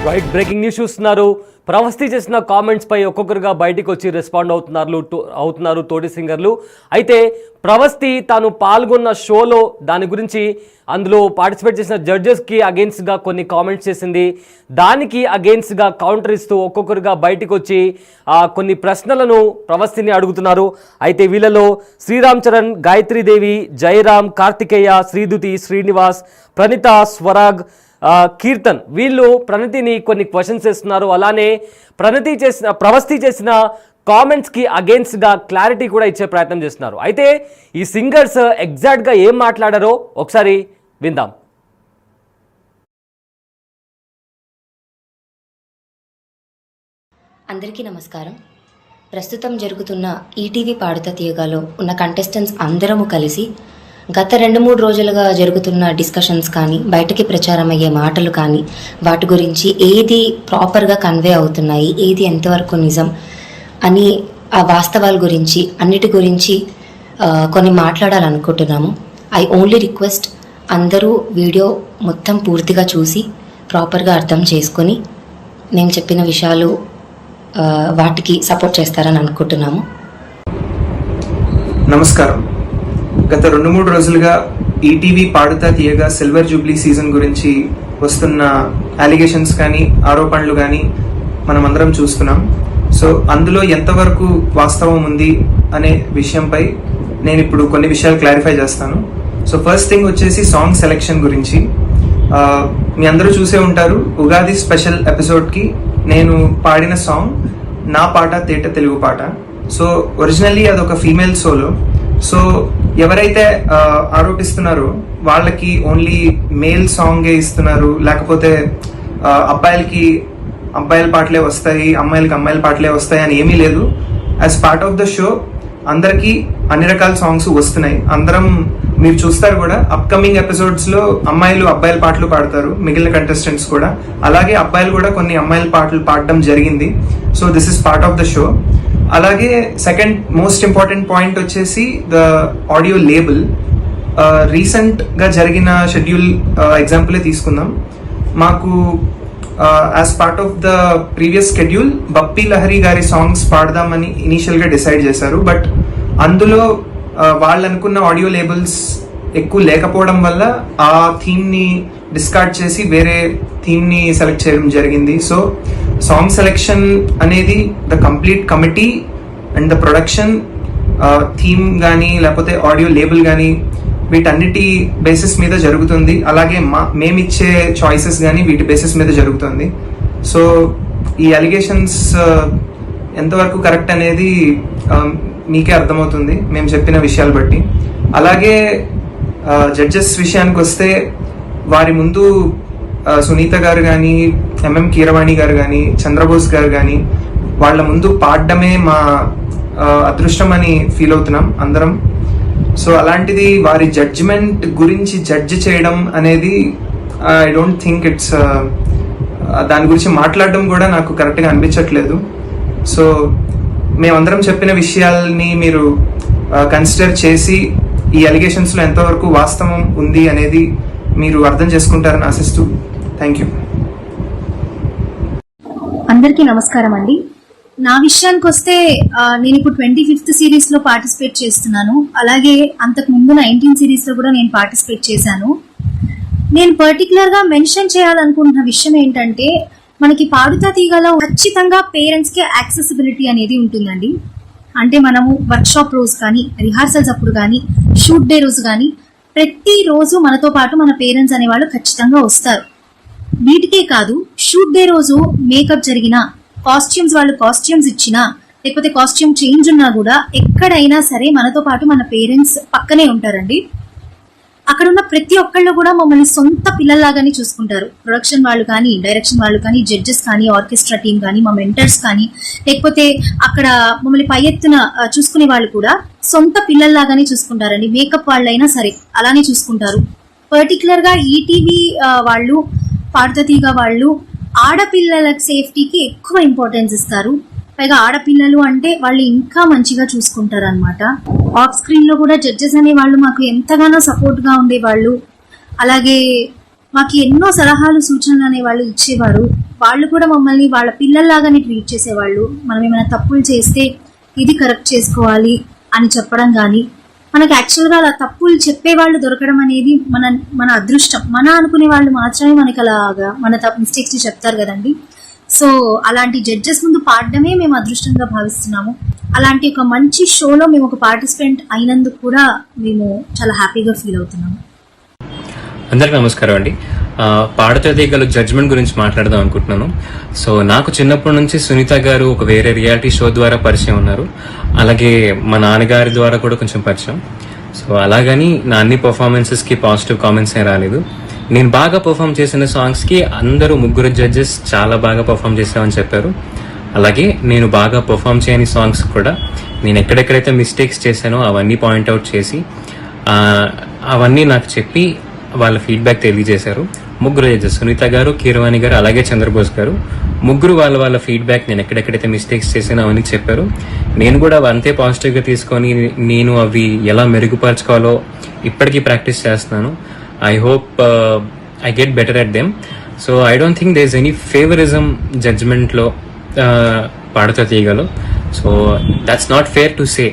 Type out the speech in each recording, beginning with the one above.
Right, breaking news చూస్తున్నారు. ప్రవస్తి చేసిన comments పై ఒక్కొక్కరుగా బయటికి వచ్చి రెస్పాండ్ అవుతున్నారు తోటి సింగర్లు. అయితే ప్రవస్తి తాను పాల్గొన్న షోలో దాని గురించి అందులో పార్టిసిపేట్ చేసిన జడ్జెస్కి అగెయిన్స్ట్గా కొన్ని కామెంట్స్ చేసింది. దానికి అగెయిన్స్ట్గా కౌంటర్ ఇస్తూ ఒక్కొక్కరుగా బయటికి వచ్చి కొన్ని ప్రశ్నలను ప్రవస్తిని అడుగుతున్నారు. అయితే వీళ్ళలో శ్రీరామ్ చరణ్, గాయత్రీదేవి, జయరామ్, కార్తికేయ, శ్రీదుతి, శ్రీనివాస్, ప్రణీత, స్వరాగ్, కీర్తన్ వీళ్ళు ప్రణతిని కొన్ని క్వశ్చన్స్ చేస్తున్నారు. అలానే ప్రవస్తి చేసిన కామెంట్స్కి అగెయిన్స్ట్గా క్లారిటీ కూడా ఇచ్చే ప్రయత్నం చేస్తున్నారు. అయితే ఈ సింగర్స్ ఎగ్జాక్ట్గా ఏం మాట్లాడారో ఒకసారి విందాం. అందరికీ నమస్కారం. ప్రస్తుతం జరుగుతున్న ఈటీవీ పాడుతా తీయగాలో ఉన్న కంటెస్టెంట్స్ అందరము కలిసి గత 2-3 రోజులుగా జరుగుతున్న డిస్కషన్స్ కానీ, బయటకి ప్రచారం అయ్యే మాటలు కానీ, వాటి గురించి ఏది ప్రాపర్గా కన్వే అవుతున్నాయి, ఏది ఎంతవరకు నిజం అని ఆ వాస్తవాల గురించి అన్నిటి గురించి కొన్ని మాట్లాడాలనుకుంటున్నాము. ఐ ఓన్లీ రిక్వెస్ట్ అందరూ వీడియో మొత్తం పూర్తిగా చూసి ప్రాపర్గా అర్థం చేసుకొని నేను చెప్పిన విషయాలు వాటికి సపోర్ట్ చేస్తారని అనుకుంటున్నాము. నమస్కారం. గత 2-3 రోజులుగా ఈటీవీ పాడుతా తీయగా సిల్వర్ జూబ్లీ సీజన్ గురించి వస్తున్న అలిగేషన్స్ కానీ, ఆరోపణలు కానీ మనం అందరం చూస్తున్నాం. సో అందులో ఎంతవరకు వాస్తవం ఉంది అనే విషయంపై నేను ఇప్పుడు కొన్ని విషయాలు క్లారిఫై చేస్తాను. సో ఫస్ట్ థింగ్ వచ్చేసి సాంగ్ సెలెక్షన్ గురించి. మీ అందరూ చూసే ఉంటారు, ఉగాది స్పెషల్ ఎపిసోడ్కి నేను పాడిన సాంగ్ నా పాట తేట తెలుగు పాట. సో ఒరిజినల్లీ అదొక ఫీమేల్ సోలో. సో ఎవరైతే ఆరోపిస్తున్నారో వాళ్ళకి ఓన్లీ మేల్ సాంగే ఇస్తున్నారు, లేకపోతే అబ్బాయిల పాటలే వస్తాయి, అమ్మాయిలకి అమ్మాయిల పాటలే వస్తాయి అని ఏమీ లేదు. As part of the show అందరికీ అన్ని రకాల సాంగ్స్ వస్తున్నాయి. అందరం మీరు చూస్తారు కూడా, అప్కమింగ్ ఎపిసోడ్స్లో అమ్మాయిలు అబ్బాయిల పాటలు పాడతారు, మిగిలిన కంటెస్టెంట్స్ కూడా. అలాగే అబ్బాయిలు కూడా కొన్ని అమ్మాయిల పాటలు పాడడం జరిగింది. So this is part of the show. అలాగే సెకండ్ మోస్ట్ ఇంపార్టెంట్ పాయింట్ వచ్చేసి ద ఆడియో లేబుల్. రీసెంట్గా జరిగిన షెడ్యూల్ ఎగ్జాంపులే తీసుకుందాం. మాకు as part of the previous schedule Bappi Lahari గారి సాంగ్స్ పాడదామని ఇనీషియల్గా డిసైడ్ చేశారు. బట్ అందులో వాళ్ళు అనుకున్న ఆడియో లేబుల్స్ ఎక్కువ లేకపోవడం వల్ల ఆ థీమ్ని డిస్కార్డ్ చేసి వేరే థీమ్ని సెలెక్ట్ చేయడం జరిగింది. సో సాంగ్ సెలెక్షన్ అనేది the complete committee and the production, theme కానీ లేకపోతే ఆడియో లేబుల్ కానీ వీటన్నిటి బేసిస్ మీద జరుగుతుంది. అలాగే మేమిచ్చే చాయిసెస్ కానీ వీటి బేసిస్ మీద జరుగుతుంది. సో ఈ అలిగేషన్స్ ఎంతవరకు కరెక్ట్ అనేది మీకే అర్థమవుతుంది మేము చెప్పిన విషయాలు బట్టి. అలాగే జడ్జెస్ విషయానికి వస్తే, వారి ముందు సునీత గారు కానీ, ఎంఎం కీరవాణి గారు కానీ, చంద్రబోస్ గారు కానీ వాళ్ళ ముందు పాడడమే మా అదృష్టం అని ఫీల్ అవుతున్నాం అందరం. సో అలాంటిది వారి జడ్జిమెంట్ గురించి జడ్జ్ చేయడం అనేది ఐ డోంట్ థింక్ ఇట్స్, దాని గురించి మాట్లాడడం కూడా నాకు కరెక్ట్గా అనిపించట్లేదు. సో మేమందరం చెప్పిన విషయాల్ని మీరు కన్సిడర్ చేసి ఈ అలిగేషన్స్లో ఎంతవరకు వాస్తవం ఉంది అనేది మీరు అర్థం చేసుకుంటారని ఆశిస్తూ థ్యాంక్ యూ. అందరికీ నమస్కారం అండి. నా విషయానికి వస్తే నేను ఇప్పుడు 25th సిరీస్ లో పార్టిసిపేట్ చేస్తున్నాను. అలాగే అంతకు ముందు 19 సిరీస్ లో కూడా నేను పార్టిసిపేట్ చేశాను. నేను పర్టికులర్ గా మెన్షన్ చేయాలనుకుంటున్న విషయం ఏంటంటే, మనకి పాడుతా తీగలో ఖచ్చితంగా పేరెంట్స్ కి యాక్సెసిబిలిటీ అనేది ఉంటుందండి. అంటే మనము వర్క్షాప్ రోజు కానీ, రిహార్సల్స్ అప్పుడు కానీ, షూట్ డే రోజు కానీ ప్రతి రోజు మనతో పాటు మన పేరెంట్స్ అనేవాళ్ళు ఖచ్చితంగా వస్తారు. వీటికే కాదు, షూట్ డే రోజు మేకప్ జరిగినా, కాస్ట్యూమ్స్ వాళ్ళు కాస్ట్యూమ్స్ ఇచ్చినా, లేకపోతే కాస్ట్యూమ్ చేంజ్ ఉన్నా కూడా ఎక్కడైనా సరే మనతో పాటు మన పేరెంట్స్ పక్కనే ఉంటారండి. అక్కడ ఉన్న ప్రతి ఒక్కళ్ళు కూడా మమ్మల్ని సొంత పిల్లల్లాగానే చూసుకుంటారు. ప్రొడక్షన్ వాళ్ళు కానీ, డైరెక్షన్ వాళ్ళు కానీ, జడ్జెస్ కానీ, ఆర్కెస్ట్రా టీమ్ కానీ, మా మెంటర్స్ కానీ, లేకపోతే అక్కడ మమ్మల్ని పై ఎత్తున చూసుకునే వాళ్ళు కూడా సొంత పిల్లల్లాగానే చూసుకుంటారండి. మేకప్ వాళ్ళైనా సరే అలానే చూసుకుంటారు. పర్టికులర్ గా ఈటీవీ వాళ్ళు, పాడుతా తీగ వాళ్ళు ఆడపిల్లల సేఫ్టీకి ఎక్కువ ఇంపార్టెన్స్ ఇస్తారు. పైగా ఆడపిల్లలు అంటే వాళ్ళు ఇంకా మంచిగా చూసుకుంటారు అనమాట. ఆఫ్ స్క్రీన్ లో కూడా జడ్జెస్ అనే వాళ్ళు మాకు ఎంతగానో సపోర్ట్ గా ఉండేవాళ్ళు. అలాగే మాకు ఎన్నో సలహాలు సూచనలు అనే వాళ్ళు ఇచ్చేవారు. వాళ్ళు కూడా మమ్మల్ని వాళ్ళ పిల్లల్లాగానే ట్రీట్ చేసేవాళ్ళు. మనం ఏమైనా తప్పులు చేస్తే ఇది కరెక్ట్ చేసుకోవాలి అని చెప్పడం కానీ, మనకు యాక్చువల్గా అలా తప్పులు చెప్పేవాళ్ళు దొరకడం అనేది మన అదృష్టం. మన అనుకునే వాళ్ళు మాత్రమే మనకి అలాగా మన మిస్టేక్స్ చెప్తారు కదండి. సో అలాంటి జడ్జెస్ ముందు పాడడమే మేము అదృష్టంగా భావిస్తున్నాము. అలాంటి ఒక మంచి షోలో మేము ఒక పార్టిసిపెంట్ అయినందుకు కూడా మేము చాలా హ్యాపీగా ఫీల్ అవుతున్నాము. అందరికీ నమస్కారం అండి. పాడుతా తీగలు జడ్జ్మెంట్ గురించి మాట్లాడదాం అనుకుంటున్నాను. సో నాకు చిన్నప్పటి నుంచి సునీత గారు ఒక వేరే రియాలిటీ షో ద్వారా పరిచయం ఉన్నారు. అలాగే మా నాన్నగారి ద్వారా కూడా కొంచెం పరిచయం. సో అలాగని నా అన్ని పర్ఫార్మెన్సెస్కి పాజిటివ్ కామెంట్స్ ఏం రాలేదు. నేను బాగా పర్ఫామ్ చేసిన సాంగ్స్కి అందరూ 3 జడ్జెస్ చాలా బాగా పర్ఫామ్ చేసామని చెప్పారు. అలాగే నేను బాగా పర్ఫామ్ చేయని సాంగ్స్ కూడా నేను ఎక్కడెక్కడైతే మిస్టేక్స్ చేశానో అవన్నీ పాయింట్అవుట్ చేసి అవన్నీ నాకు చెప్పి వాళ్ళ ఫీడ్బ్యాక్ తెలియజేశారు. 3 జడ్జెస్ సునీత గారు, కీరవాణి గారు, అలాగే చంద్రబోస్ గారు, 3 వాళ్ళ ఫీడ్బ్యాక్ నేను ఎక్కడెక్కడైతే మిస్టేక్స్ చేశానో అవన్నీ చెప్పారు. నేను కూడా అంతే పాజిటివ్గా తీసుకొని నేను అవి ఎలా మెరుగుపరచుకోవాలో ఇప్పటికీ ప్రాక్టీస్ చేస్తున్నాను. I hope I get better at them. So I don't think there is any favouritism జడ్జ్మెంట్లో పాడుతా తీగలో. So that's not fair to say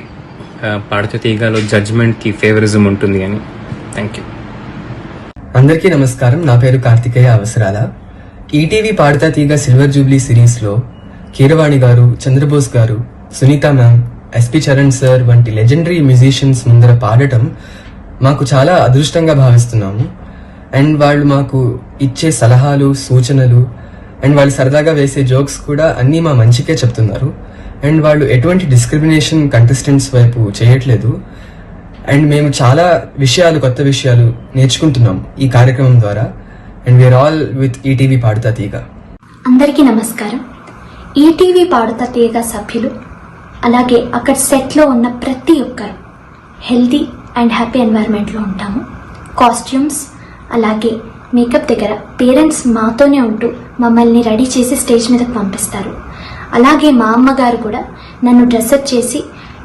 పాడుతా తీగలో జడ్జ్మెంట్కి ఫేవరిజం ఉంటుంది అని. Thank you. అందరికీ నమస్కారం. నా పేరు కార్తికేయ అవసరాల. ఈటీవీ పాడుతా తీగ సిల్వర్ జూబ్లీ సిరీస్లో కీరవాణి గారు, చంద్రబోస్ గారు, Sunitha ma'am, SP Charan sir వంటి లెజెండరీ మ్యూజిషియన్స్ ముందర పాడటం మాకు చాలా అదృష్టంగా భావిస్తున్నాము. అండ్ వాళ్ళు మాకు ఇచ్చే సలహాలు, సూచనలు అండ్ వాళ్ళు సరదాగా వేసే జోక్స్ కూడా అన్నీ మా మంచికే చెప్తున్నారు. అండ్ వాళ్ళు ఎటువంటి డిస్క్రిమినేషన్ కంటెస్టెంట్స్ వైపు చేయట్లేదు. అండ్ మేము చాలా విషయాలు, కొత్త విషయాలు నేర్చుకుంటున్నాం ఈ కార్యక్రమం ద్వారా. And we are all with ETV పాడుతా తీగ. అందరికీ నమస్కారం. ఈటీవీ పాడుతా తీగ సభ్యులు అలాగే అక్కడ సెట్లో ఉన్న ప్రతి ఒక్కరు హెల్తీ అండ్ హ్యాపీ ఎన్వైరన్మెంట్లో ఉంటాము. కాస్ట్యూమ్స్ అలాగే మేకప్ దగ్గర పేరెంట్స్ మాతోనే ఉంటూ మమ్మల్ని రెడీ చేసి స్టేజ్ మీదకి పంపిస్తారు. అలాగే మా అమ్మగారు కూడా నన్ను డ్రెస్అప్ చేసి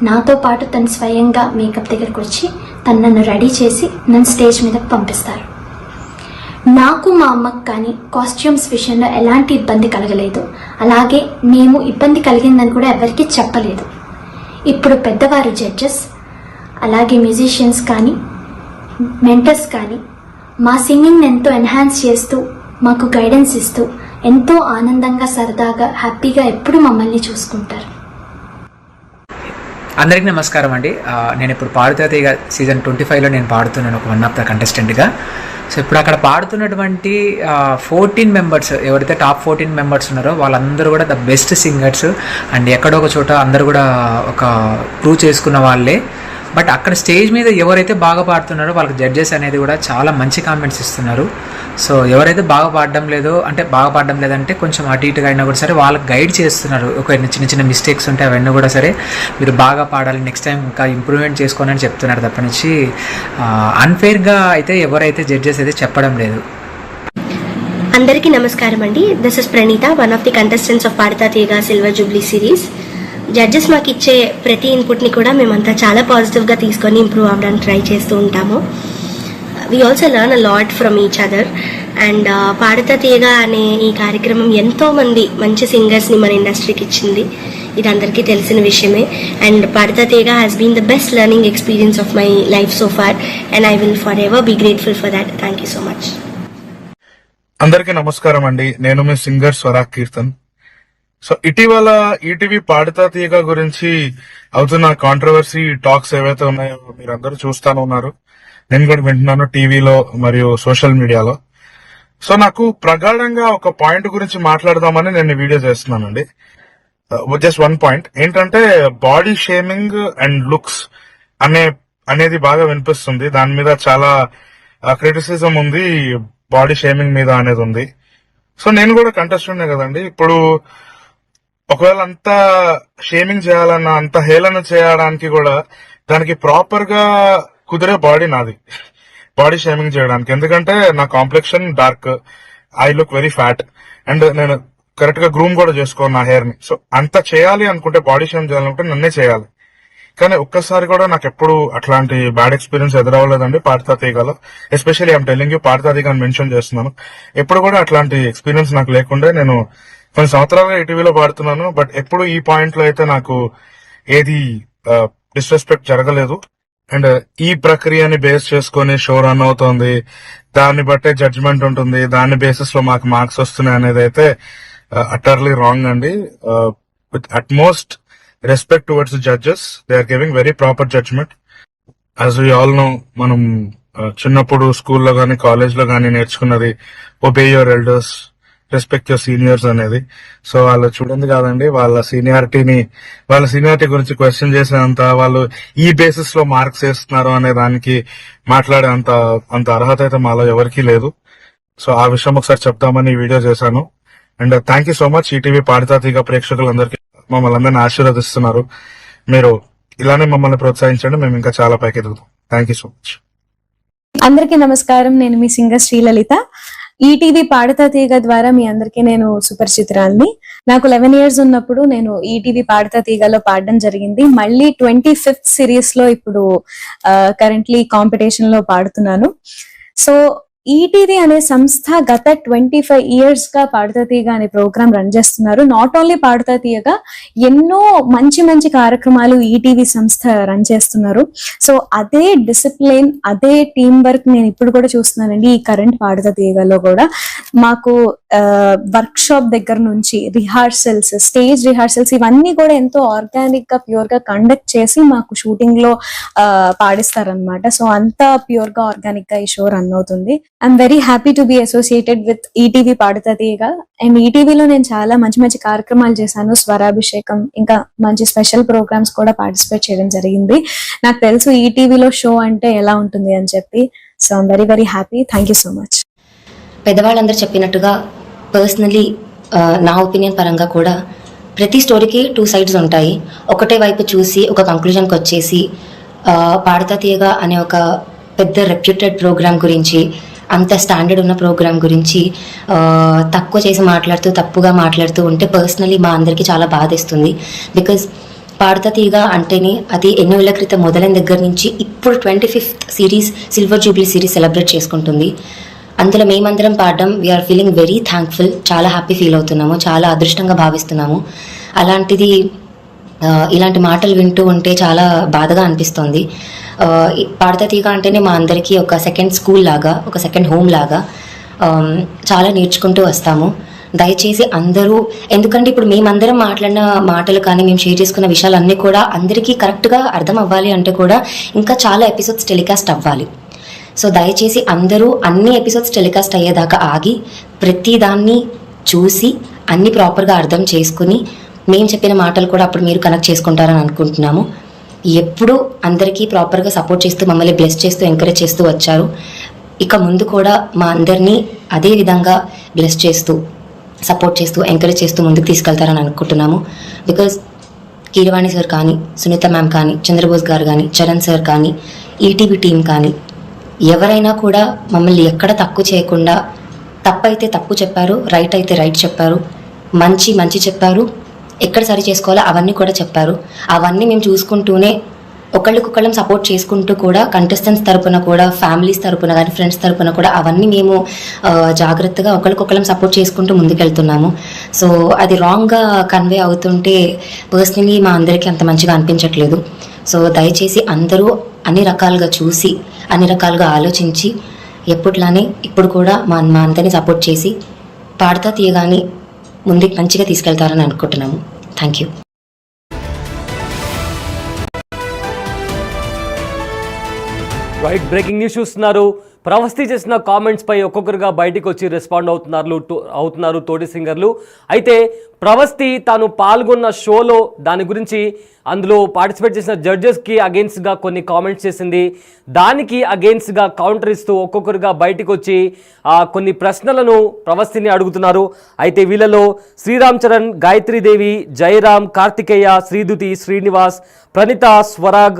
నాతో పాటు తను స్వయంగా మేకప్ దగ్గరకు వచ్చి తను నన్ను రెడీ చేసి నన్ను స్టేజ్ మీదకి పంపిస్తారు. నాకు మా అమ్మకు కానీ కాస్ట్యూమ్స్ విషయంలో ఎలాంటి ఇబ్బంది కలగలేదు. అలాగే మేము ఇబ్బంది కలిగిందని కూడా ఎవరికీ చెప్పలేదు. ఇప్పుడు పెద్దవారు జడ్జెస్ అలాగే మ్యూజిషియన్స్ కానీ మెంటర్స్ కానీ మా సింగింగ్ ఎంతో ఎన్హాన్స్ చేస్తూ మాకు గైడెన్స్ ఇస్తూ ఎంతో ఆనందంగా, సరదాగా, హ్యాపీగా ఎప్పుడు మమ్మల్ని చూసుకుంటారు. అందరికీ నమస్కారం అండి. నేను ఇప్పుడు పాడుతా తీగ సీజన్ 25లో నేను పాడుతున్నాను ఒక 1 ఆఫ్ ద కంటెస్టెంట్గా. సో ఇప్పుడు అక్కడ పాడుతున్నటువంటి 14 మెంబర్స్, ఎవరైతే టాప్ 14 మెంబర్స్ ఉన్నారో వాళ్ళందరూ కూడా ద బెస్ట్ సింగర్స్. అండ్ ఎక్కడో ఒక చోట అందరూ కూడా ఒక ప్రూవ్ చేసుకున్న వాళ్ళే. బట్ అక్కడ స్టేజ్ మీద ఎవరైతే బాగా పాడుతున్నారో వాళ్ళకి జడ్జెస్ అనేది కూడా చాలా మంచి కామెంట్స్ ఇస్తున్నారు. సో ఎవరైతే బాగా పాడడం లేదంటే కొంచెం అటు ఇటుగా అయినా కూడా సరే వాళ్ళకి గైడ్ చేస్తున్నారు. ఒక చిన్న చిన్న మిస్టేక్స్ ఉంటే అవన్నీ కూడా సరే మీరు బాగా పాడాలి, నెక్స్ట్ టైం ఇంకా ఇంప్రూవ్మెంట్ చేసుకోండి అని చెప్తున్నారు తప్పనించి అన్ఫేర్గా అయితే ఎవరైతే జడ్జెస్ అయితే చెప్పడం లేదు. అందరికీ నమస్కారం అండి. This is Praneetha, one of the contestants of పాడుతా తీగ సిల్వర్ జూబ్లీ సిరీస్. జడ్జెస్ మాకు ఇచ్చే ప్రతి ఇన్పుట్ని కూడా మేమంతా చాలా పాజిటివ్గా తీసుకొని ఇంప్రూవ్ అవ్వడానికి ట్రై చేస్తూ ఉంటాము. We also learn a lot from each other. And పాడుతా తీగ అనే ఈ కార్యక్రమం ఎంతో మంది మంచి సింగర్స్ని మన ఇండస్ట్రీకి ఇచ్చింది. ఇది అందరికీ తెలిసిన విషయమే. And Paduta Theega has been the best learning experience of my life so far and I will forever be grateful for that. Thank you so much. అందరికీ నమస్కారం అండి. నేను మీ సింగర్ స్వరా కీర్తన్. సో ఇటీవల ఈటీవీ పాడుతా తీగ గురించి అవుతున్న కాంట్రవర్సీ టాక్స్ ఏవైతే ఉన్నాయో మీరందరూ చూస్తానే ఉన్నారు. నేను కూడా వింటున్నాను టీవీలో మరియు సోషల్ మీడియాలో. సో నాకు ప్రగాఢంగా ఒక పాయింట్ గురించి మాట్లాడదామని నేను వీడియో చేస్తున్నానండి. జస్ట్ 1 పాయింట్ ఏంటంటే బాడీ షేమింగ్ అండ్ లుక్స్ అనేది బాగా వినిపిస్తుంది. దాని మీద చాలా క్రిటిసిజం ఉంది, బాడీ షేమింగ్ మీద అనేది ఉంది. సో నేను కూడా కంటెస్టెంట్ కదండి. ఇప్పుడు ఒకవేళ అంత షేమింగ్ చేయాలన్నా, అంత హేళన చేయడానికి కూడా దానికి ప్రాపర్ గా కుదిరే బాడీ నాది, బాడీ షేమింగ్ చేయడానికి. ఎందుకంటే నా complexion dark, I look very fat and నేను కరెక్ట్ గా గ్రూమ్ కూడా చేసుకోను నా హెయిర్ ని. సో అంత చేయాలి అనుకుంటే, బాడీ షేమ్ చేయాలనుకుంటే నన్నే చేయాలి. కానీ ఒక్కసారి కూడా నాకు ఎప్పుడు అట్లాంటి బ్యాడ్ ఎక్స్పీరియన్స్ ఎదురవ్వలేదండి పాడతా తీగలో. ఎస్పెషల్లీ ఐఎమ్ టెల్లింగ్ యూ, పాడతా తీగ అని మెన్షన్ చేస్తున్నాను. ఎప్పుడు కూడా అట్లాంటి ఎక్స్పీరియన్స్ నాకు లేకుండే. నేను కొన్ని సంవత్సరాలుగా ఈటీవీలో పాడుతున్నాను, బట్ ఎప్పుడు ఈ పాయింట్ లో అయితే నాకు ఏది డిస్రెస్పెక్ట్ జరగలేదు. అండ్ ఈ ప్రక్రియని బేస్ చేసుకుని షో రన్ అవుతోంది, దాన్ని బట్టే జడ్జ్మెంట్ ఉంటుంది, దాని బేసిస్ లో మాకు మార్క్స్ వస్తున్నాయి అనేది అయితే అటర్లీ రాంగ్ అండి. With utmost respect towards the judges, they are giving very proper judgment. As we all know, మనం చిన్నప్పుడు స్కూల్లో గానీ కాలేజ్ లో గానీ నేర్చుకున్నది obey your elders, respect your seniors అనేది. సో వాళ్ళు చూడండి కాదండి, వాళ్ళ సీనియారిటీ గురించి క్వశ్చన్ చేసేంత, వాళ్ళు ఈ బేసిస్ లో మార్క్స్ వేస్తున్నారు అనే దానికి మాట్లాడే అంత అర్హత అయితే మాలో ఎవరికీ లేదు. సో ఆ విషయం ఒకసారి చెప్తామని ఈ వీడియో చేశాను. And thank you so much ETV పాడతా తీగ ప్రేక్షకులందరికీ. మమ్మల్ని అందరినీ ఆశీర్వదిస్తున్నారు. మీరు ఇలానే మమ్మల్ని ప్రోత్సహించండి, మేము ఇంకా చాలా పైకి ఎదుగుతాం. Thank you so much. అందరికీ నమస్కారం. నేను మీ సింగర్ శ్రీలలిత. ఈటీవీ పాడతా తీగ ద్వారా మీ అందరికీ నేను సుపరిచితురాల్ని. నాకు 11 years ఉన్నప్పుడు నేను ఈటీవీ పాడతా తీగలో పాడడం జరిగింది. మళ్ళీ 25th సిరీస్ లో ఇప్పుడు కరెంట్లీ కాంపిటీషన్ లో పాడుతున్నాను. సో ఈటీవీ అనే సంస్థ గత 25 years గా పాడతా తీగ అనే ప్రోగ్రామ్ రన్ చేస్తున్నారు. నాట్ ఓన్లీ పాడతా తీయగా ఎన్నో మంచి మంచి కార్యక్రమాలు ఈటీవీ సంస్థ రన్ చేస్తున్నారు. సో అదే డిసిప్లిన్, అదే టీం వర్క్ నేను ఇప్పుడు కూడా చూస్తున్నానండి. ఈ కరెంట్ పాడతా తీయగలో కూడా మాకు వర్క్ షాప్ దగ్గర నుంచి రిహార్సల్స్, స్టేజ్ రిహార్సల్స్, ఇవన్నీ కూడా ఎంతో ఆర్గానిక్ గా ప్యూర్ గా కండక్ట్ చేసి మాకు షూటింగ్ లో పాడిస్తారనమాట. సో అంతా ప్యూర్ గా ఆర్గానిక్ గా ఈ షో రన్ అవుతుంది. I'm very happy to be associated with ETV పాడతా తీగ. అండ్ ఈటీవీలో నేను చాలా మంచి మంచి కార్యక్రమాలు చేశాను. స్వరాభిషేకం, ఇంకా మంచి స్పెషల్ ప్రోగ్రామ్స్ కూడా పార్టిసిపేట్ చేయడం జరిగింది. నాకు తెలుసు ఈటీవీలో షో అంటే ఎలా ఉంటుంది అని చెప్పి. So I'm very very happy. Thank you so much. పెద్దవాళ్ళందరూ చెప్పినట్టుగా పర్సనలీ నా ఒపీనియన్ పరంగా కూడా ప్రతి స్టోరీకి 2 sides ఉంటాయి. ఒకటే వైపు చూసి ఒక కంక్లూజన్కి వచ్చేసి పాడతా తీయగా అనే ఒక పెద్ద రెప్యూటెడ్ ప్రోగ్రామ్ గురించి, అంత స్టాండర్డ్ ఉన్న ప్రోగ్రామ్ గురించి తక్కువ చేసి తప్పుగా మాట్లాడుతూ ఉంటే పర్సనలీ మా అందరికీ చాలా బాధేస్తుంది. బికాజ్ పాడతా తీగ అంటేనే అది ఎన్నో ఏళ్ల క్రితం మొదలైన దగ్గర నుంచి ఇప్పుడు 25th series, silver Jubilee series celebrate చేసుకుంటుంది. అందులో మేమందరం పాడడం, వీఆర్ ఫీలింగ్ వెరీ థ్యాంక్ఫుల్. చాలా హ్యాపీ ఫీల్ అవుతున్నాము, చాలా అదృష్టంగా భావిస్తున్నాము. అలాంటిది ఇలాంటి మాటలు వింటూ ఉంటే చాలా బాధగా అనిపిస్తుంది. పాడతా తీగ అంటేనే మా అందరికీ ఒక సెకండ్ స్కూల్ లాగా, ఒక సెకండ్ హోమ్ లాగా చాలా నేర్చుకుంటూ వస్తాము. దయచేసి అందరూ, ఎందుకంటే ఇప్పుడు మేమందరం మాట్లాడిన మాటలు కానీ మేము షేర్ చేసుకున్న విషయాలన్నీ కూడా అందరికీ కరెక్ట్గా అర్థం అవ్వాలి అంటే కూడా ఇంకా చాలా ఎపిసోడ్స్ టెలికాస్ట్ అవ్వాలి. సో దయచేసి అందరూ అన్ని ఎపిసోడ్స్ టెలికాస్ట్ అయ్యేదాకా ఆగి ప్రతి దాన్ని చూసి అన్ని ప్రాపర్గా అర్థం చేసుకుని మేము చెప్పిన మాటలు కూడా అప్పుడు మీరు కనెక్ట్ చేసుకుంటారని అనుకుంటున్నాము. ఎప్పుడూ అందరికీ ప్రాపర్గా సపోర్ట్ చేస్తూ, మమ్మల్ని బ్లెస్ చేస్తూ, ఎంకరేజ్ చేస్తూ వచ్చారు. ఇక ముందు కూడా మా అందరినీ అదే విధంగా బ్లెస్ చేస్తూ, సపోర్ట్ చేస్తూ, ఎంకరేజ్ చేస్తూ ముందుకు తీసుకెళ్తారని అనుకుంటున్నాము. బికాజ్ కీరవాణి సార్ కానీ, సునీత మ్యామ్ కానీ, చంద్రబోస్ గారు కానీ, చరణ్ సార్ కానీ, ఈటీవీ టీం కానీ ఎవరైనా కూడా మమ్మల్ని ఎక్కడ తక్కువ చేయకుండా, తప్పైతే తప్పు చెప్పారు, రైట్ అయితే రైట్ చెప్పారు, మంచి చెప్పారు, ఎక్కడ సరి చేసుకోవాలో అవన్నీ కూడా చెప్పారు. అవన్నీ మేము చూసుకుంటూనే ఒకళ్ళకొకళ్ళం సపోర్ట్ చేసుకుంటూ కూడా కంటెస్టెంట్స్ తరపున కూడా, ఫ్యామిలీస్ తరపున కానీ, ఫ్రెండ్స్ తరపున కూడా అవన్నీ మేము జాగ్రత్తగా ఒకళ్ళకొకళ్ళం సపోర్ట్ చేసుకుంటూ ముందుకెళ్తున్నాము. సో అది రాంగ్గా కన్వే అవుతుంటే పర్సనలీ మా అందరికీ అంత మంచిగా అనిపించట్లేదు. సో దయచేసి అందరూ అన్ని రకాలుగా చూసి, అన్ని రకాలుగా ఆలోచించి ఎప్పట్లానే ఇప్పుడు కూడా మా అందరినీ సపోర్ట్ చేసి పాడతా తీయగాని ముందుకు మంచిగా తీసుకెళ్తారని అనుకుంటున్నాము. Thank you. Right, breaking news చూస్తున్నారు. ప్రవస్తి చేసిన కామెంట్స్ పై ఒక్కొక్కరుగా బయటికి వచ్చి రెస్పాండ్ అవుతున్నారు తోటి సింగర్లు. అయితే ప్రవస్తి తాను పాల్గొన్న షోలో దాని గురించి, అందులో పార్టిసిపేట్ చేసిన జడ్జెస్కి అగెయిన్స్ట్గా కొన్ని కామెంట్స్ చేసింది. దానికి అగెయిన్స్ట్గా కౌంటర్ ఇస్తూ ఒక్కొక్కరుగా బయటికి వచ్చి కొన్ని ప్రశ్నలను ప్రవస్తిని అడుగుతున్నారు. అయితే వీళ్ళలో శ్రీరామ్ చరణ్, గాయత్రీదేవి, జయరామ్, కార్తికేయ, శ్రీదుతి, శ్రీనివాస్, ప్రణీత, స్వరాగ్,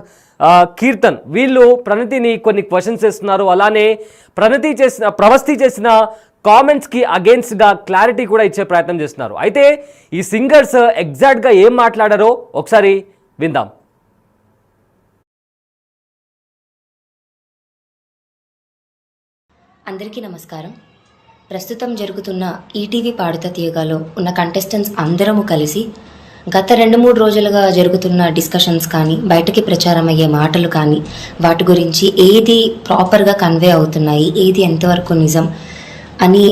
కీర్తన్ వీళ్ళు ప్రణతిని కొన్ని క్వశ్చన్స్ చేస్తున్నారు. అలానే ప్రవస్తి చేసిన కామెంట్స్కి అగెయిన్స్ట్గా క్లారిటీ కూడా ఇచ్చే ప్రయత్నం చేస్తున్నారు. అయితే ఈ సింగర్స్ ఎగ్జాక్ట్గా ఏం మాట్లాడారో ఒకసారి విందాం. అందరికీ నమస్కారం. ప్రస్తుతం జరుగుతున్న ఈటీవీ పాడుతా తీయగాలో ఉన్న కంటెస్టెంట్స్ అందరము కలిసి గత 2-3 రోజులుగా జరుగుతున్న డిస్కషన్స్ కానీ, బయటకి ప్రచారం అయ్యే మాటలు కానీ, వాటి గురించి ఏది ప్రాపర్గా కన్వే అవుతున్నాయి, ఏది ఎంతవరకు నిజం అని